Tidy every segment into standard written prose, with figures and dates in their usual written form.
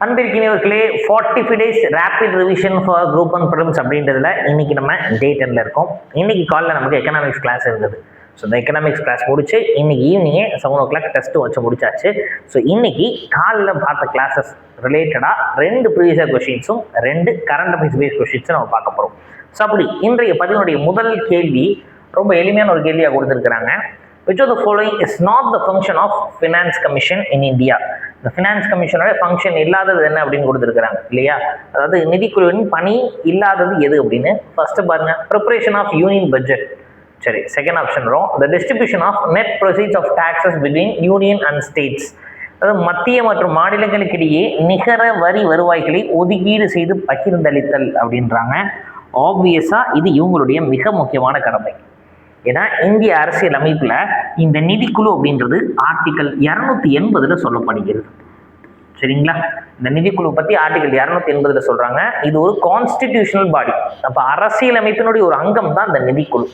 அன்பிற்கினியவர்களே 45 days rapid revision for group one prelims அப்படின்றதுல இன்னைக்கு நம்ம டே 10ல இருக்கோம். இன்னைக்கு காலைல நமக்கு எக்கனாமிக்ஸ் கிளாஸ் இருந்தது. ஸோ இந்த எக்கனாமிக்ஸ் கிளாஸ் முடிச்சு இன்னைக்கு ஈவினிங்கே 7 o'clock டெஸ்ட் வச்சு முடிச்சாச்சு. ஸோ இன்னைக்கு காலைல பார்த்த கிளாஸஸ் ரிலேட்டடாக 2 ப்ரீவியஸ் கொஸ்டின்ஸும் 2 கரண்ட் அஃபேர்ஸ் பேஸ்ட் கொஸ்டின்ஸும் நம்ம பார்க்க போகிறோம். ஸோ அப்படி இன்றைய பதினுடைய முதல் கேள்வி ரொம்ப எளிமையான ஒரு கேள்வியாக கொடுத்துருக்குறாங்க. Which of the following is not the function of Finance Commission in India? இந்த ஃபினான்ஸ் கமிஷனோட ஃபங்க்ஷன் இல்லாதது என்ன அப்படின்னு கொடுத்துருக்குறாங்க இல்லையா? அதாவது நிதிக்குழுவின் பணி இல்லாதது எது அப்படின்னு ஃபர்ஸ்ட் பாருங்க. Preparation of union budget. சரி, செகண்ட் ஆப்ஷன் வரும். The distribution of net proceeds of taxes between union and states. அதாவது மத்திய மற்றும் மாநிலங்களுக்கிடையே நிகர வரி வருவாய்களை ஒதுக்கீடு செய்து பகிர்ந்தளித்தல் அப்படின்றாங்க. ஆப்வியஸா இது இவங்களுடைய மிக முக்கியமான கடமை. ஏன்னா இந்திய அரசியல் அமைப்புல இந்த நிதிக்குழு அப்படின்றது ஆர்டிகல் 280 சொல்லப்படுகிறது. சரிங்களா? இந்த நிதிக்குழு பத்தி ஆர்டிகல் 280 சொல்றாங்க. இது ஒரு கான்ஸ்டிடியூஷனல் பாடி. அப்ப அரசியல் அமைப்பினுடைய ஒரு அங்கம் தான் இந்த நிதிக்குழு.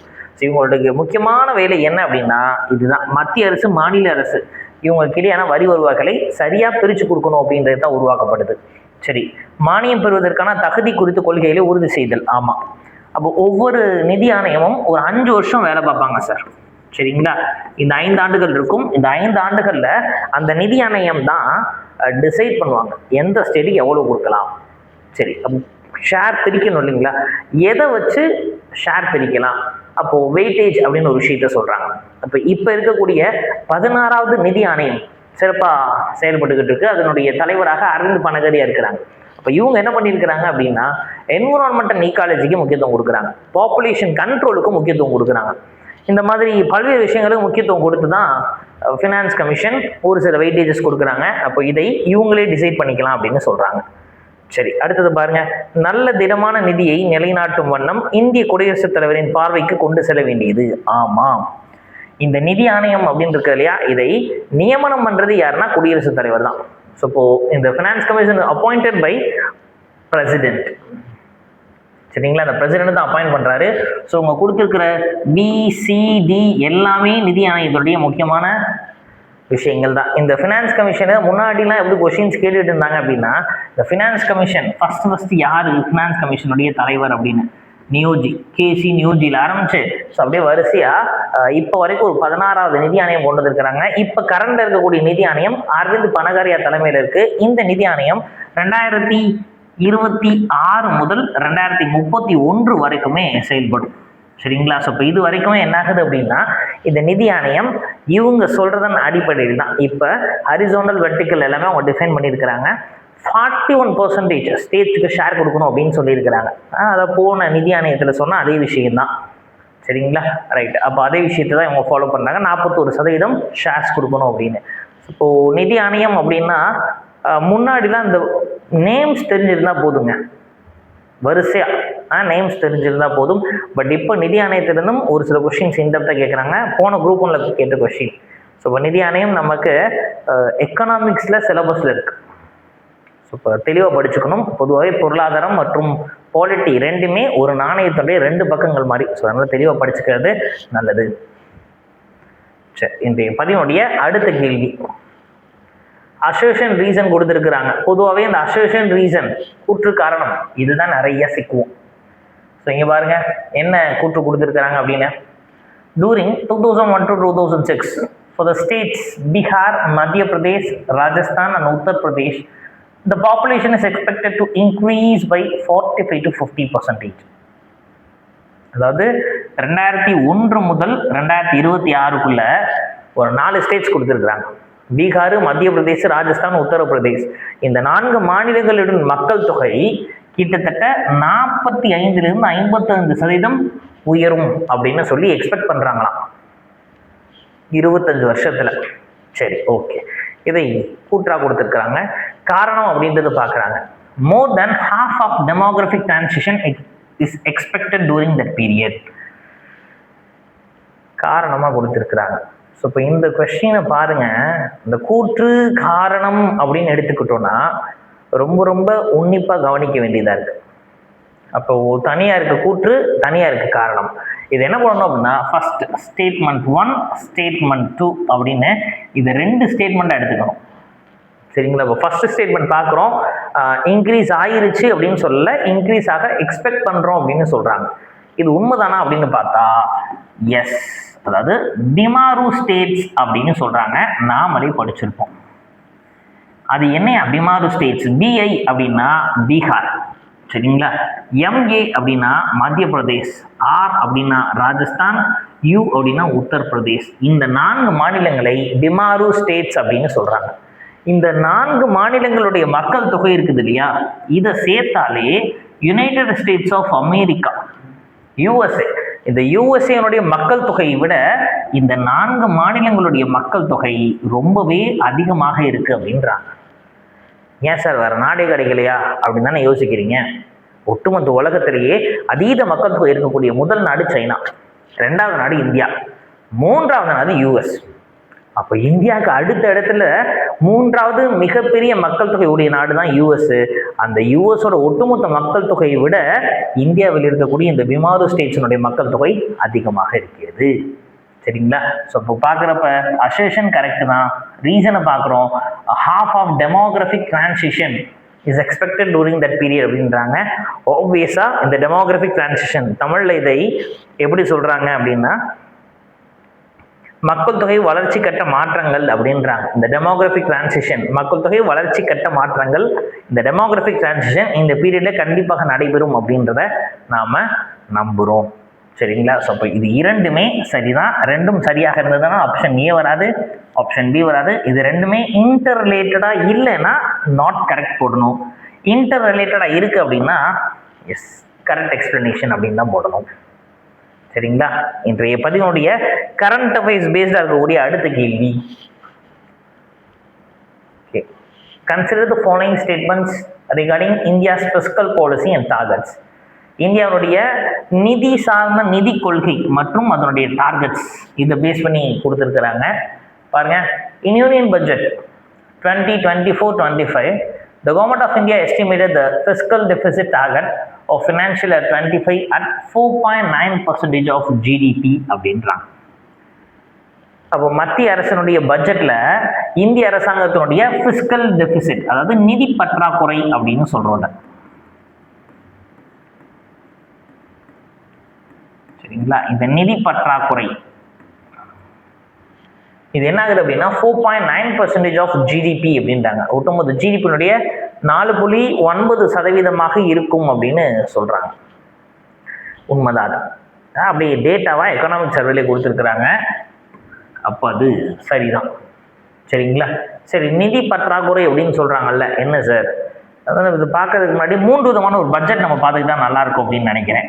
இவங்களுடைய முக்கியமான வேலை என்ன அப்படின்னா இதுதான். மத்திய அரசு மாநில அரசு இவங்களுக்கு இடையான வரி வருவாய்களை சரியா பிரிச்சு கொடுக்கணும் அப்படின்றது தான் உருவாக்கப்படுது. சரி, மானியம் பெறுவதற்கான தகுதி குறித்த கொள்கைகளை உறுதி செய்தல். ஆமா, அப்போ ஒவ்வொரு நிதி ஆணையமும் ஒரு 5 வருஷம் வேலை பார்ப்பாங்க சார். சரிங்களா? இந்த 5 ஆண்டுகள் இருக்கும். இந்த 5 ஆண்டுகள்ல அந்த நிதி ஆணையம் தான் டிசைட் பண்ணுவாங்க எந்த ஸ்டேட்டுக்கு எவ்வளவு கொடுக்கலாம். சரி, ஷேர் பிரிக்கணும் இல்லைங்களா? எதை வச்சு ஷேர் பிரிக்கலாம்? அப்போ வெயிட்டேஜ் அப்படின்னு ஒரு விஷயத்த சொல்றாங்க. அப்ப இப்ப இருக்கக்கூடிய 16வது நிதி ஆணையம் சிறப்பா செயல்பட்டுக்கிட்டு இருக்கு. அதனுடைய தலைவராக அரவிந்த் பனகரியா இருக்கிறாங்க. அப்போ இவங்க என்ன பண்ணியிருக்கிறாங்க அப்படின்னா என்விரான்மெண்டல் ஈக்காலஜிக்கு முக்கியத்துவம் கொடுக்குறாங்க, பாப்புலேஷன் கண்ட்ரோலுக்கு முக்கியத்துவம் கொடுக்குறாங்க. இந்த மாதிரி பல்வேறு விஷயங்களுக்கு முக்கியத்துவம் கொடுத்து தான் ஃபினான்ஸ் கமிஷன் ஒரு சில வெயிட்டேஜஸ் கொடுக்குறாங்க. அப்போ இதை இவங்களே டிசைட் பண்ணிக்கலாம் அப்படின்னு சொல்றாங்க. சரி, அடுத்தது பாருங்க. நல்ல திடமான நிதியை நிலைநாட்டும் வண்ணம் இந்திய குடியரசுத் தலைவரின் பார்வைக்கு கொண்டு செல்ல வேண்டியது. ஆமாம், இந்த நிதி ஆணையம் அப்படின்னு இருக்கு இல்லையா, இதை நியமனம் பண்றது யாருன்னா குடியரசுத் தலைவர் தான். ஸோ இப்போ இந்த finance commission appointed by president. சரிங்களா? அந்த பிரசிடென்ட் தான் அப்பாயிண்ட் பண்றாரு. ஸோ உங்க கொடுத்துருக்கிற பிசிடி எல்லாமே நிதி ஆணையத்துடைய முக்கியமான விஷயங்கள் தான். இந்த ஃபினான்ஸ் கமிஷனை முன்னாடிலாம் எப்படி கொஸ்டின்ஸ் கேட்டுட்டு இருந்தாங்க அப்படின்னா, இந்த ஃபினான்ஸ் கமிஷன் ஃபர்ஸ்ட் யாரு ஃபினான்ஸ் கமிஷனுடைய தலைவர் அப்படின்னு நியோஜி, கேசி நியோஜியில் ஆரம்பிச்சு ஸோ அப்படியே வரிசையா இப்போ வரைக்கும் ஒரு 16வது நிதி ஆணையம் கொண்டு வந்திருக்கிறாங்க. இப்போ கரண்ட் இருக்கக்கூடிய நிதி ஆணையம் அரவிந்த் பனகரியா தலைமையில் இருக்கு. இந்த நிதி ஆணையம் 2026 முதல் 2031 வரைக்குமே செயல்படும். சரிங்களா? ஸோ இப்போ இது வரைக்குமே என்ன ஆகுது அப்படின்னா இந்த நிதி ஆணையம் இவங்க சொல்றதன் அடிப்படையில் தான் இப்போ ஹரிசோனல் வெர்டிக்கல் எல்லாமே அவங்க டிஃபைன் பண்ணியிருக்கிறாங்க. 41% ஸ்டேட்ஸுக்கு ஷேர் கொடுக்கணும் அப்படின்னு சொல்லியிருக்கிறாங்க. அதை போன நிதி ஆணையத்தில் சொன்னால் அதே விஷயம்தான். சரிங்களா? ரைட். அப்போ அதே விஷயத்தை தான் இவங்க ஃபாலோ பண்ணுறாங்க. 41% ஷேர்ஸ் கொடுக்கணும் அப்படின்னு. இப்போது நிதி ஆணையம் அப்படின்னா முன்னாடிலாம் இந்த நேம்ஸ் தெரிஞ்சிருந்தா போதுங்க, வரிசையாக நேம்ஸ் தெரிஞ்சிருந்தா போதும். பட் இப்போ நிதி ஆணையத்திலிருந்தும் ஒரு சில கொஸ்டின்ஸ் இந்த கேட்குறாங்க. போன குரூப் 1ல கேட்ட கொஸ்டின். ஸோ இப்போ நிதி ஆணையம் நமக்கு எக்கனாமிக்ஸில் சிலபஸில் இருக்கு. ஸோ இப்போ தெளிவாக படிச்சுக்கணும். பொதுவாகவே பொருளாதாரம் மற்றும் பாலிட்டி ரெண்டுமே ஒரு நாணயத்துடைய 2 பக்கங்கள் மாதிரி. ஸோ அதனால தெளிவாக படிச்சுக்கிறது நல்லது. சரி, இன்றைய பதினுடைய அடுத்த கேள்வி. அசர்ஷன் ரீசன் கொடுத்துருக்குறாங்க. பொதுவாகவே இந்த அசர்ஷன் ரீசன் கூற்று காரணம் இதுதான் நிறைய சிக்குவோம். ஸோ இங்கே பாருங்க என்ன கூற்று கொடுத்துருக்குறாங்க அப்படின்னு. During 2001 to 2006 for the states Bihar, Madhya Pradesh, Rajasthan and Uttar Pradesh, the population is expected to increase by 45 to 50%. அதாவது 2001 முதல் 2026க்குள்ள ஒரு 4 ஸ்டேட்ஸ் கொடுத்துருக்குறாங்க. பீகார், மத்திய பிரதேஷ், ராஜஸ்தான், உத்தரப்பிரதேஷ். இந்த 4 மாநிலங்களின் மக்கள் தொகை கிட்டத்தட்ட 45 to 55% உயரும் அப்படின்னு சொல்லி எக்ஸ்பெக்ட் பண்றாங்களாம் 25 வருஷத்துல. சரி, ஓகே. இதை கூற்றா கொடுத்துருக்காங்க. காரணம் அப்படின்றது பார்க்குறாங்க. More then half of demographic transition is expected during that period. காரணமாக கொடுத்துருக்குறாங்க. ஸோ இப்போ இந்த கொஸ்டினை பாருங்க. இந்த கூற்று காரணம் அப்படின்னு எடுத்துக்கிட்டோம்னா ரொம்ப ரொம்ப உன்னிப்பாக கவனிக்க வேண்டியதாக இருக்கு. அப்போ தனியாக இருக்க கூற்று, தனியாக இருக்க காரணம். இது என்ன பண்ணணும் அப்படின்னா ஃபர்ஸ்ட் ஸ்டேட்மெண்ட் 1, ஸ்டேட்மெண்ட் 2 அப்படின்னு இது 2 ஸ்டேட்மெண்ட்டாக எடுத்துக்கணும். சரிங்களா? இப்போ ஃபர்ஸ்ட் ஸ்டேட்மெண்ட் பார்க்குறோம், இன்க்ரீஸ் ஆயிருச்சு அப்படின்னு சொல்லல, இன்க்ரீஸ் ஆக எக்ஸ்பெக்ட் பண்ணுறோம் அப்படின்னு சொல்கிறாங்க. இது உண்மைதானா அப்படின்னு பார்த்தா எஸ். அதாவது பிமாரு ஸ்டேட்ஸ் அப்படின்னு சொல்கிறாங்க, நாமளே படிச்சிருப்போம். அது என்ன பிமாரு ஸ்டேட்ஸ்? பிஐ அப்படின்னா பீகார், சரிங்களா? எம்ஏ அப்படின்னா மத்திய பிரதேஷ், ஆர் அப்படின்னா ராஜஸ்தான், யூ அப்படின்னா உத்தரப்பிரதேஷ். இந்த 4 மாநிலங்களை பிமாரு ஸ்டேட்ஸ் அப்படின்னு சொல்றாங்க. இந்த 4 மாநிலங்களுடைய மக்கள் தொகை இருக்குது இல்லையா, இதை சேர்த்தாலே United States of America, USA, இந்த யூஎஸ்ஏனுடைய மக்கள் தொகையை விட இந்த 4 மாநிலங்களுடைய மக்கள் தொகை ரொம்பவே அதிகமாக இருக்கு அப்படின்றாங்க. ஏன் சார் வேற நாடே கிடைக்கலையா அப்படின்னு தானே யோசிக்கிறீங்க? ஒட்டுமொத்த உலகத்திலேயே அதீத மக்கள் தொகை இருக்கக்கூடிய முதல் நாடு சைனா, 2வது நாடு இந்தியா, 3வது நாடு யூஎஸ். அப்போ இந்தியாவுக்கு அடுத்த இடத்துல 3வது மிகப்பெரிய மக்கள் தொகை உடைய நாடு தான் யூஎஸ். அந்த யூஎஸோட ஒட்டுமொத்த மக்கள் தொகையை விட இந்தியாவில் இருக்கக்கூடிய இந்த பிமாரு ஸ்டேட்ஸினுடைய மக்கள் தொகை அதிகமாக இருக்கிறது, சரிங்களா? ஸோ இப்போ பார்க்குறப்ப அசர்ஷன் கரெக்ட் தான். ரீசனை பார்க்குறோம், half of demographic transition is expected during that period அப்படின்றாங்க. ஆப்வியஸாக இந்த டெமோகிராஃபிக் டிரான்சிஷன் தமிழில் இதை எப்படி சொல்கிறாங்க அப்படின்னா மக்கள் தொகை வளர்ச்சி கட்ட மாற்றங்கள் அப்படின்றாங்க. இந்த டெமோகிராஃபிக் டிரான்சிஷன், மக்கள் தொகை வளர்ச்சி கட்ட மாற்றங்கள், இந்த டெமோகிராஃபிக் டிரான்சிஷன் இந்த பீரியடில் கண்டிப்பாக நடைபெறும் அப்படின்றத நாம் நம்புகிறோம், சரிங்களா? ஸோ இப்போ இது 2மே சரிதான். 2ம் சரியாக இருந்ததுன்னா ஆப்ஷன் ஏ வராது, ஆப்ஷன் பி வராது. இது 2மே இன்டர் ரிலேட்டடாக இல்லைன்னா நாட் கரெக்ட் போடணும். இன்டர் ரிலேட்டடாக இருக்குது அப்படின்னா எஸ் கரெக்ட் எக்ஸ்பிளனேஷன் அப்படின்னு தான் போடணும், சரிங்களா? இன்றைய பதிவுடைய கரண்ட் அஃபேர்ஸ் பேஸ்டாக இருக்கக்கூடிய அடுத்த கேள்வி. Okay, consider the following statements regarding India's fiscal policy and targets. இந்தியாவுடைய நிதி சார்ந்த நிதி கொள்கை மற்றும் அதனுடைய டார்கெட்ஸ் இதை பேஸ் பண்ணி கொடுத்துருக்குறாங்க. பாருங்க, இன் union budget 2024-25 the government of India estimated the fiscal deficit target of financial year 25 at 4.9% of GDP அப்படின்றாங்க. அப்போ மத்திய அரசினுடைய பட்ஜெட்ல இந்திய அரசாங்கத்தினுடைய பிஸ்கல் டெபிசிட், அதாவது நிதி பற்றாக்குறை அப்படின்னு சொல்றோம், சரிங்களா? இந்த நிதி பற்றாக்குறை இது என்ன ஆகுது அப்படின்னா 4.9% ஆஃப் ஜிடிபி அப்படின்றாங்க. ஒட்டுமொத்த ஜிடிபியினுடைய 4.9% இருக்கும் அப்படின்னு சொல்றாங்க. உண்மைதான், அப்படி டேட்டாவா எக்கனாமிக் சர்வேல கொடுத்துருக்குறாங்க. அப்போ அது சரிதான், சரிங்களா? சரி, நிதி பற்றாக்குறை அப்படின்னு சொல்றாங்கல்ல, என்ன சார் அதாவது இது பார்க்கறதுக்கு முன்னாடி 3 விதமான ஒரு பட்ஜெட் நம்ம பார்த்துக்கிட்டா நல்லா இருக்கும் அப்படின்னு நினைக்கிறேன்.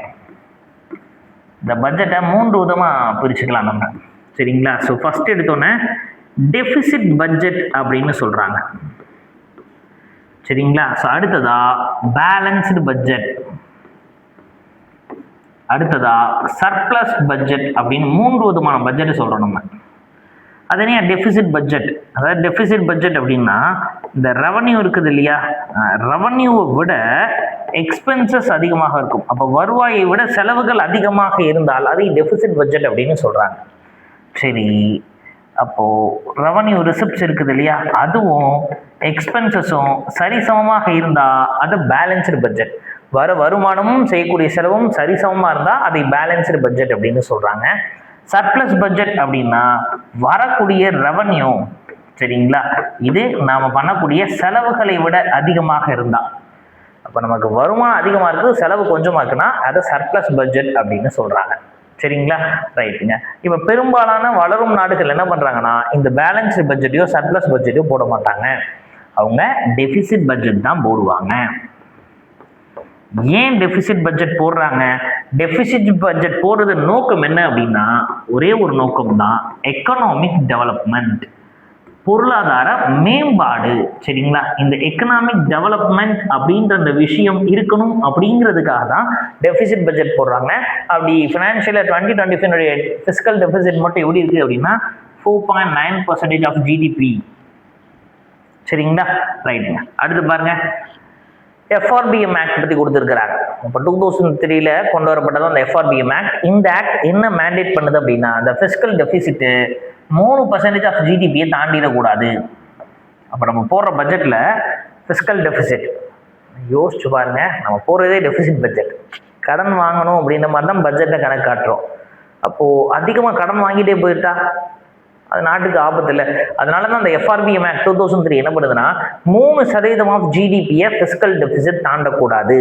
இந்த பட்ஜெட்டை 3 விதமாக பிரிச்சுக்கலாம் நம்ம, சரிங்களா? ஸோ ஃபர்ஸ்ட் எடுத்தோன்னே டெபிசிட் பட்ஜெட் அப்படின்னு சொல்றாங்க, சரிங்களா? ஸோ அடுத்ததா பேலன்ஸ்டு பட்ஜெட், அடுத்ததா சர்ப்ளஸ் பட்ஜெட் அப்படின்னு 3 விதமான பட்ஜெட்டை சொல்றோம் நம்ம. அதனே டெபிசிட் பட்ஜெட், அதாவது டெபிசிட் பட்ஜெட் அப்படின்னா இந்த ரெவன்யூ இருக்குது இல்லையா, ரெவன்யூவை விட எக்ஸ்பென்சஸ் அதிகமாக இருக்கும். அப்போ வருவாயை விட செலவுகள் அதிகமாக இருந்தால் அதை டெபிசிட் பட்ஜெட் அப்படின்னு சொல்றாங்க. சரி, அப்போ ரெவன்யூ ரிசிப்ட்ஸ் இருக்குது இல்லையா, அதுவும் எக்ஸ்பென்சஸும் சரிசமமாக இருந்தால் அது பேலன்ஸ்டு பட்ஜெட். வருமானமும் செய்யக்கூடிய செலவும் சரிசமமாக இருந்தால் அதை பேலன்ஸ்டு பட்ஜெட் அப்படின்னு சொல்றாங்க. சர்ப்ளஸ் பட்ஜெட் அப்படின்னா வரக்கூடிய ரெவன்யூ, சரிங்களா, இது நாம் பண்ணக்கூடிய செலவுகளை விட அதிகமாக இருந்தால், அப்போ நமக்கு வருமானம் அதிகமாக இருக்குது செலவு கொஞ்சமாக இருக்குன்னா அதை சர்ப்ளஸ் பட்ஜெட் அப்படின்னு சொல்கிறாங்க, சரிங்களா? ரைட்டுங்க. இப்போ பெரும்பாலான வளரும் நாடுகள் என்ன பண்ணுறாங்கன்னா இந்த பேலன்ஸ்டு பட்ஜெட்டையோ சர்ப்ளஸ் பட்ஜெட்டையோ போட மாட்டாங்க, அவங்க டெபிசிட் பட்ஜெட் தான் போடுவாங்க. ஏன் டெபிசிட் பட்ஜெட் போடுறாங்க? டெபிசிட் பட்ஜெட் போடுறது நோக்கம் என்ன அப்படின்னா ஒரே ஒரு நோக்கம் தான், எக்கனாமிக் டெவலப்மெண்ட், பொருளாதார மேம்பாடு, சரிங்களா? இந்த எக்கனாமிக் டெவலப்மெண்ட் அப்படின்ற அந்த விஷயம் இருக்கணும் அப்படிங்கிறதுக்காக தான் டெபிசிட் பட்ஜெட் போடுறாங்க. அப்படி ஃபினான்ஷியல் 2025 ஃபிஸ்கல் டெபிசிட் மட்டும் எப்படி இருக்கு அப்படின்னா 4.9% ஆஃப் ஜிடிபி, சரிங்களா? ரைட்டுங்க. அடுத்து பாருங்க, FRBM ஆக்ட் பற்றி கொடுத்துருக்கிறாங்க. இப்போ 2003 கொண்டு வரப்பட்டது அந்த FRBM ஆக்ட். இந்த ஆக்ட் என்ன மேண்டேட் பண்ணுது அப்படின்னா அந்த ஃபிஸ்கல் டெபிசிட்டு 3% ஆஃப் ஜிடிபியை தாண்டிடக்கூடாது அப்போ நம்ம போடுற பட்ஜெட்டில் ஃபிஸ்கல் டெபிசிட் யோசிச்சு பாருங்க, நம்ம போடுறதே டெபிசிட் பட்ஜெட். கடன் வாங்கணும் அப்படின்ற மாதிரி தான் பட்ஜெட்டை கணக்கு காட்டுறோம். அப்போது அதிகமாக கடன் வாங்கிட்டே போயிட்டா அது நாட்டுக்கு ஆபத்து இல்லை. அதனால தான் அந்த FRBM Act 2003 என்ன பண்ணுதுன்னா 3% ஆஃப் ஜிடிபியை ஃபிஸ்கல் டெபிசிட் தாண்டக்கூடாது.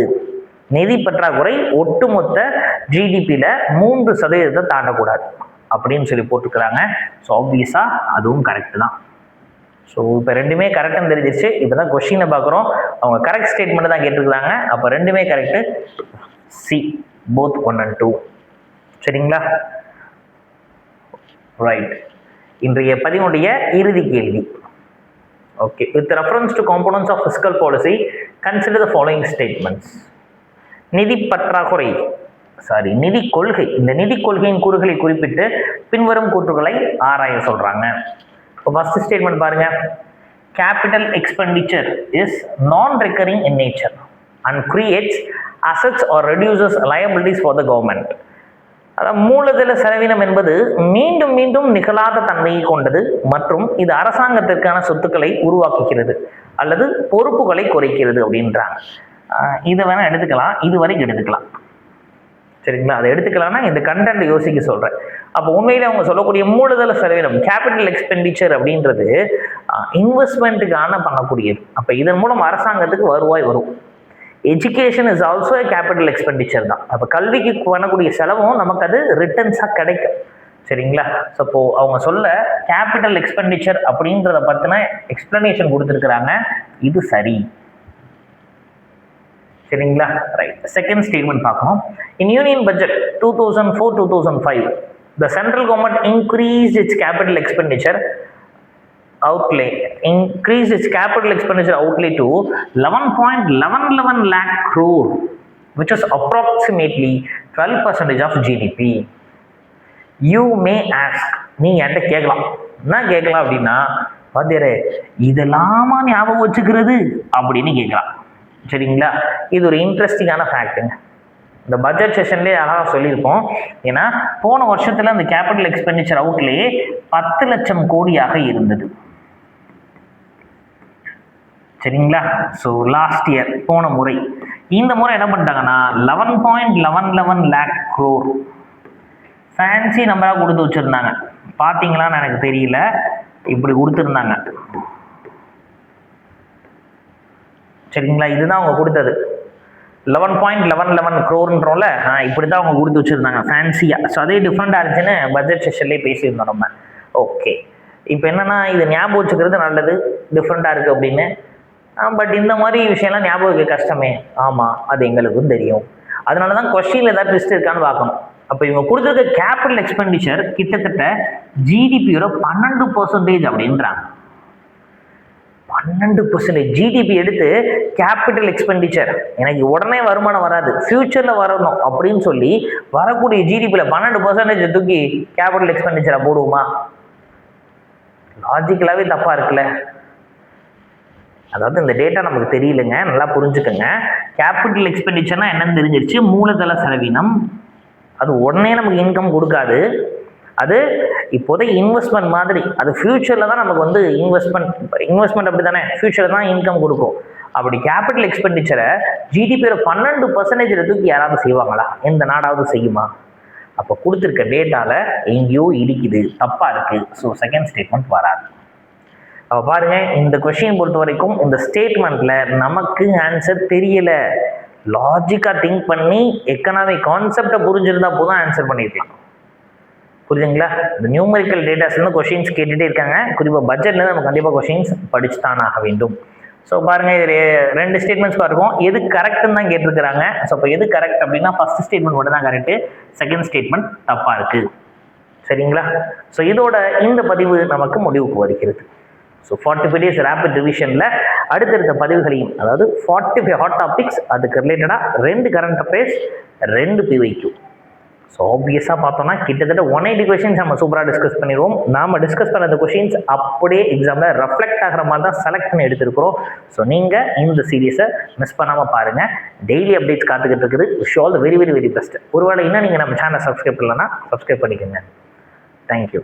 நிதி பற்றாக்குறை ஒட்டுமொத்த ஜிடிபியில் 3% தாண்டக்கூடாது அப்படின்னு சொல்லி போட்டுக்கிறாங்க. ஸோ ஆப்வியஸாக அதுவும் கரெக்டு தான். ஸோ இப்போ ரெண்டுமே கரெக்டுன்னு தெரிஞ்சிருச்சு. இப்போ தான் கொஷினை பார்க்குறோம், அவங்க கரெக்ட் ஸ்டேட்மெண்ட் தான் கேட்டிருக்கிறாங்க. அப்போ ரெண்டுமே கரெக்டு, சி போத் 1 and 2. சரிங்களா? ரைட். இன்றைய பதிவுடைய இறுதி கேள்வி. Okay, with reference to components of fiscal policy consider the following statements. நிதி பற்றாக்குறை நிதி கொள்கை, இந்த நிதி கொள்கையின் கூறுகளை குறிப்பிட்டு பின்வரும் கூற்றுகளை ஆராய சொல்றாங்க. இப்போ ஃபர்ஸ்ட் ஸ்டேட்மெண்ட் பாருங்க, capital expenditure is non recurring in nature and creates assets or reduces liabilities for the government. அதாவது மூலதன செலவினம் என்பது மீண்டும் மீண்டும் நிகழாத தன்மையை கொண்டது மற்றும் இது அரசாங்கத்திற்கான சொத்துக்களை உருவாக்குகிறது அல்லது பொறுப்புகளை குறைக்கிறது அப்படின்றாங்க. இதை வேணா எடுத்துக்கலாம், இது வரைக்கும் எடுத்துக்கலாம். சரிங்களா? அதை எடுத்துக்கலாம்னா இந்த கண்டென்ட் யோசிக்க சொல்கிறேன். அப்போ உண்மையில் அவங்க சொல்லக்கூடிய மூலதன செலவினம் கேபிட்டல் எக்ஸ்பெண்டிச்சர் அப்படின்றது இன்வெஸ்ட்மெண்ட்டுக்கான பண்ணக்கூடியது. அப்போ இதன் மூலம் அரசாங்கத்துக்கு வருவாய் வரும். Education is also capital expenditure தான். அப்போ கல்விக்கு பண்ணக்கூடிய செலவும் நமக்கு அது ரிட்டர்ன்ஸாக கிடைக்கும். சரிங்களா? ஸோ அப்போ அவங்க சொல்ல கேபிட்டல் எக்ஸ்பெண்டிச்சர் அப்படின்றத பற்றின எக்ஸ்பிளனேஷன் கொடுத்துருக்குறாங்க. இது சரி. சரிங்களா? ரைட். செகண்ட் ஸ்டேட்மெண்ட் பார்க்கணும். இன் union budget 2004-2005 the central government increased its capital expenditure outlay to 11.11 lakh crore, which is approximately 12% of GDP. You may ask, நீ என்கிட்ட கேட்கலாம், என்ன கேட்கலாம் அப்படின்னா, பாத்தியாரே இதெல்லாமா ஞாபகம் வச்சுக்கிறது அப்படின்னு கேட்கலாம். சரிங்களா? இது ஒரு இன்ட்ரெஸ்டிங்கான ஃபேக்ட்டுங்க. இந்த பட்ஜெட் செஷன்லேயே அழகாக சொல்லியிருப்போம். ஏன்னா போன வருஷத்தில் அந்த கேபிட்டல் எக்ஸ்பெண்டிச்சர் அவுட்லேயே 10 லட்சம் கோடியாக இருந்தது. சரிங்களா? ஸோ லாஸ்ட் இயர், போன முறை. இந்த முறை என்ன பண்ணிட்டாங்கன்னா 11.11 lakh crore ஃபேன்சி நம்பராக கொடுத்து வச்சுருந்தாங்க. பார்த்தீங்களான்னு எனக்கு தெரியல, இப்படி கொடுத்துருந்தாங்க. சரிங்களா? இதுதான் அவங்க கொடுத்தது 11.11 crore இப்படி தான் அவங்க கொடுத்து வச்சுருந்தாங்க ஃபேன்சியாக. ஸோ அதே டிஃப்ரெண்டாக இருந்துச்சுன்னு பட்ஜெட் செஷன்லேயே பேசியிருந்தோம் நம்ம. ஓகே, இப்போ என்னென்னா இது ஞாபகம் வச்சுக்கிறது நல்லது, டிஃப்ரெண்ட்டாக இருக்குது அப்படின்னு. பட் இந்த மாதிரி விஷயம்லாம் ஞாபகம் வைக்க கஷ்டமே. ஆமாம், அது எங்களுக்கும் தெரியும். அதனால தான் கொஸ்டினில் ஏதாவது ட்விஸ்ட் இருக்கான்னு பார்க்கணும். அப்போ இவங்க கொடுத்துருக்க கேபிட்டல் எக்ஸ்பெண்டிச்சர் கிட்டத்தட்ட ஜிடிபியோட 12% அப்படின்றாங்க. 12% ஜிடிபி எடுத்து கேபிட்டல் எக்ஸ்பெண்டிச்சர், எனக்கு உடனே வருமானம் வராது, ஃபியூச்சரில் வரணும் அப்படின்னு சொல்லி வரக்கூடிய ஜிடிபியில் 12% தூக்கி கேபிட்டல் எக்ஸ்பெண்டிச்சரை போடுவோமா? லாஜிக்கலாகவே தப்பாக இருக்குல்ல. அதாவது இந்த டேட்டா நமக்கு தெரியலங்க, நல்லா புரிஞ்சுக்கோங்க. கேபிட்டல் எக்ஸ்பெண்டிச்சர்னா என்னன்னு தெரிஞ்சிருச்சு. மூலதன செலவினம், அது உடனே நமக்கு இன்கம் கொடுக்காது. அது இப்போதைக்கு இன்வெஸ்ட்மெண்ட் மாதிரி, அது ஃபியூச்சரில் தான் நமக்கு வந்து இன்வெஸ்ட்மெண்ட் அப்படி தானே, ஃபியூச்சரில் தான் இன்கம் கொடுக்கும். அப்படி கேபிட்டல் எக்ஸ்பெண்டிச்சரை ஜிடிபியோட 12% தூக்கி யாராவது செய்வாங்களா? எந்த நாடாவது செய்யுமா? அப்போ கொடுத்துருக்க டேட்டாவில் எங்கேயோ இடிக்குது, தப்பாக இருக்குது. ஸோ செகண்ட் ஸ்டேட்மெண்ட் வராது. அப்போ பாருங்கள், இந்த கொஷின் பொறுத்த வரைக்கும் இந்த ஸ்டேட்மெண்ட்டில் நமக்கு ஆன்சர் தெரியலை. லாஜிக்காக திங்க் பண்ணி எக்கனாமிக் கான்செப்டை புரிஞ்சிருந்தா போதும் ஆன்சர் பண்ணியிருக்கலாம். புரியுதுங்களா? இந்த நியூமரிக்கல் டேட்டாஸ்லேருந்து கொஷின்ஸ் கேட்டுகிட்டே இருக்காங்க. குறிப்பாக பட்ஜெட்லேருந்து நம்ம கண்டிப்பாக கொஷின்ஸ் படிச்சு தான் ஆக வேண்டும். ஸோ பாருங்கள், இது 2 ஸ்டேட்மெண்ட்ஸ் பார்க்கும். எது கரெக்டுன்னு தான் கேட்டிருக்கிறாங்க. ஸோ இப்போ எது கரெக்ட் அப்படின்னா ஃபர்ஸ்ட் ஸ்டேட்மெண்ட் மட்டும் தான் கரெக்டு, செகண்ட் ஸ்டேட்மெண்ட் தப்பாக இருக்குது. சரிங்களா? ஸோ இதோட இந்த பதிவு நமக்கு முடிவுக்கு வருகிறது. ஸோ 45 days ரேபிட் ரிவிஷனில் அடுத்தடுத்த பதிவுகளையும், அதாவது 45 ஹாட் டாபிக்ஸ், அதுக்கு ரிலேட்டடாக 2 கரண்ட் அஃபேர்ஸ், 2 PYQ. ஸோ ஆப்வியஸாக பார்த்தோம்னா கிட்டத்தட்ட 180 கொஷின்ஸ் நம்ம சூப்பராக டிஸ்கஸ் பண்ணிடுவோம். நாம் டிஸ்கஸ் பண்ண அந்த கொஷின்ஸ் அப்படியே எக்ஸாமில் ரெஃப்ளெக்ட் ஆகிற மாதிரி தான் செலக்ட் பண்ணி எடுத்துருக்கிறோம். ஸோ நீங்கள் இந்த சீரியஸை மிஸ் பண்ணாமல் பாருங்கள். டெய்லி அப்டேட்ஸ் காத்துக்கிட்டு இருக்குது. Wish all the very very very best. ஒருவேளை இன்னும் நீங்கள் நம்ம சேனல் சப்ஸ்கிரைப் பண்ணலன்னா சப்ஸ்கிரைப் பண்ணிக்கோங்க. தேங்க்யூ.